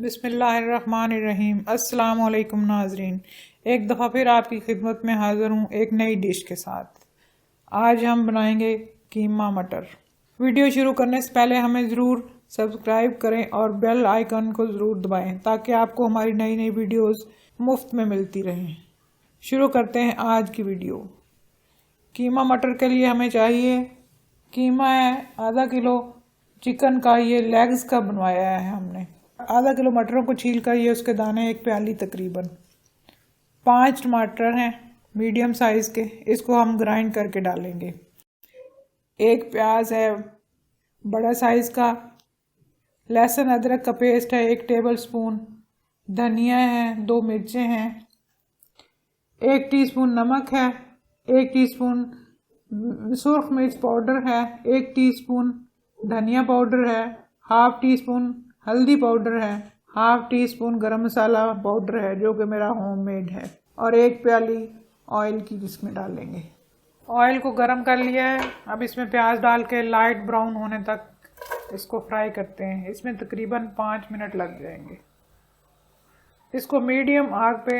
बिस्मिल्लाहिर्रहमानिर्रहीम। अस्सलाम वालेकुम नाजरीन, एक दफ़ा फिर आपकी खिदमत में हाज़िर हूँ एक नई डिश के साथ। आज हम बनाएंगे कीमा मटर। वीडियो शुरू करने से पहले हमें ज़रूर सब्सक्राइब करें और बेल आइकन को ज़रूर दबाएं ताकि आपको हमारी नई नई वीडियोस मुफ्त में मिलती रहें। शुरू करते हैं आज की वीडियो। कीमा मटर के लिए हमें चाहिए कीमा है आधा किलो, चिकन का ये लेग्स का बनवाया है हमने। आधा किलो मटरों को छील कर ये उसके दाने एक प्याली तकरीबन। 5 टमाटर हैं मीडियम साइज़ के, इसको हम ग्राइंड करके डालेंगे। एक प्याज है बड़ा साइज़ का। लहसुन अदरक का पेस्ट है 1 टेबल स्पून। धनिया है 2 मिर्चें हैं। 1 टीस्पून नमक है। 1 टीस्पून सुर्ख मिर्च पाउडर है। 1 टीस्पून धनिया पाउडर है। हाफ टी स्पून हल्दी पाउडर है। हाफ टी स्पून गरम मसाला पाउडर है जो कि मेरा होममेड है। और 1 प्याली ऑयल की जिसमें डालेंगे। ऑयल को गरम कर लिया है। अब इसमें प्याज डाल के लाइट ब्राउन होने तक इसको फ्राई करते हैं। इसमें तकरीबन 5 मिनट लग जाएंगे। इसको मीडियम आग पे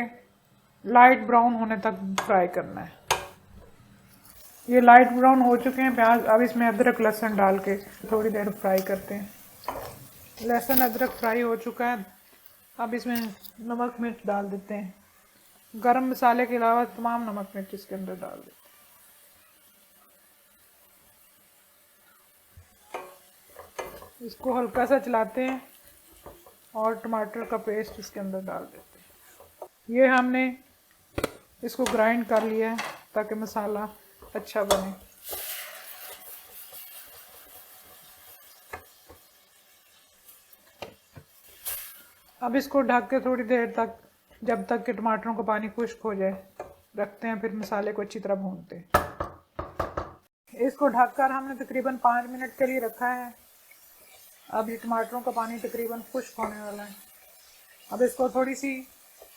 लाइट ब्राउन होने तक फ्राई करना है। ये लाइट ब्राउन हो चुके हैं प्याज। अब इसमें अदरक लहसुन डाल के थोड़ी देर फ्राई करते हैं। लहसुन अदरक फ्राई हो चुका है। अब इसमें नमक मिर्च डाल देते हैं। गरम मसाले के अलावा तमाम नमक मिर्च इसके अंदर डाल देते हैं। इसको हल्का सा चलाते हैं और टमाटर का पेस्ट इसके अंदर डाल देते हैं। ये हमने इसको ग्राइंड कर लिया है ताकि मसाला अच्छा बने। अब इसको ढक के थोड़ी देर तक, जब तक कि टमाटरों का पानी खुश्क हो जाए, रखते हैं। फिर मसाले को अच्छी तरह भूनते हैं। इसको ढककर हमने तकरीबन 5 मिनट के लिए रखा है। अब ये टमाटरों का पानी तकरीबन खुश्क होने वाला है। अब इसको थोड़ी सी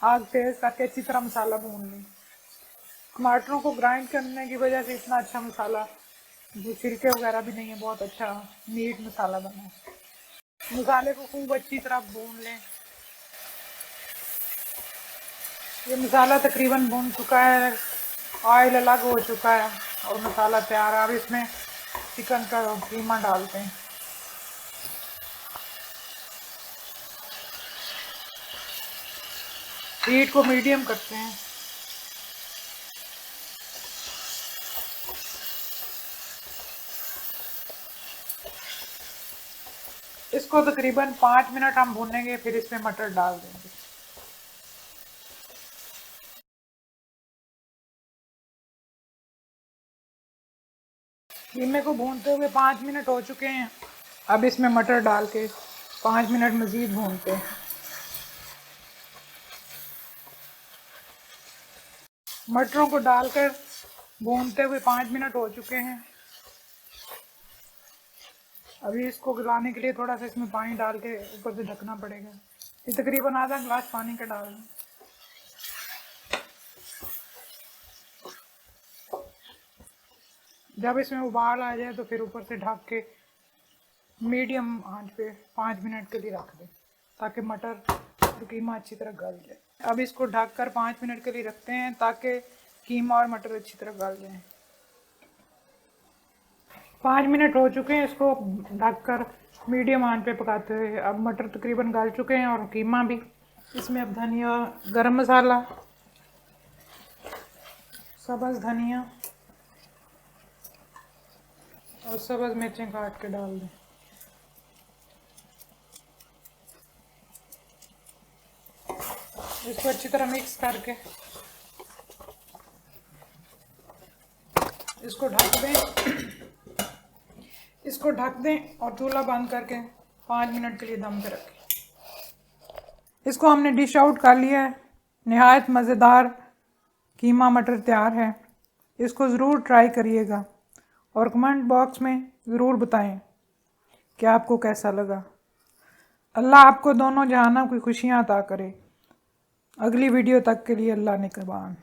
आग तेज़ करके अच्छी तरह मसाला भून लें। टमाटरों को ग्राइंड करने की वजह से इतना अच्छा मसाला, जो छिलके वगैरह भी नहीं है, बहुत अच्छा नीट मसाला बना है। मसाले को खूब अच्छी तरह भून लें। ये मसाला तकरीबन भून चुका है, ऑयल अलग हो चुका है और मसाला तैयार है। अब इसमें चिकन का कीमा डालते हैं। हीट को मीडियम करते हैं। इसको तकरीबन 5 मिनट हम भूनेंगे, फिर इसमें मटर डाल देंगे। कीमे को भूनते हुए 5 मिनट हो चुके हैं। अब इसमें मटर डाल के 5 मिनट मज़ीद भूनते हैं। मटरों को डालकर भूनते हुए 5 मिनट हो चुके हैं। अभी इसको गलाने के लिए थोड़ा सा इसमें पानी डाल के ऊपर से ढकना पड़ेगा। ये तकरीबन आधा गिलास पानी का डाल दें। जब इसमें उबाल आ जाए तो फिर ऊपर से ढक के मीडियम आंच पे 5 मिनट के लिए रख दें ताकि मटर और कीमा अच्छी तरह गल जाए। अब इसको ढककर 5 मिनट के लिए रखते हैं ताकि कीमा और मटर अच्छी तरह गल जाए। 5 मिनट हो चुके हैं इसको ढककर मीडियम आंच पे पकाते हुए। अब मटर तकरीबन गल चुके हैं और कीमा भी। इसमें अब धनिया, गरम मसाला, सब्ज़ धनिया और सब्ज़ मिर्चें काट के डाल दें। इसको अच्छी तरह मिक्स करके इसको ढक दें। इसको ढक दें और चूल्हा बंद करके 5 मिनट के लिए दम पे रखें। इसको हमने डिश आउट कर लिया है। निहायत मज़ेदार कीमा मटर तैयार है। इसको ज़रूर ट्राई करिएगा और कमेंट बॉक्स में ज़रूर बताएं कि आपको कैसा लगा। अल्लाह आपको दोनों जहानों की खुशियाँ अता करे। अगली वीडियो तक के लिए अल्लाह निगहबान।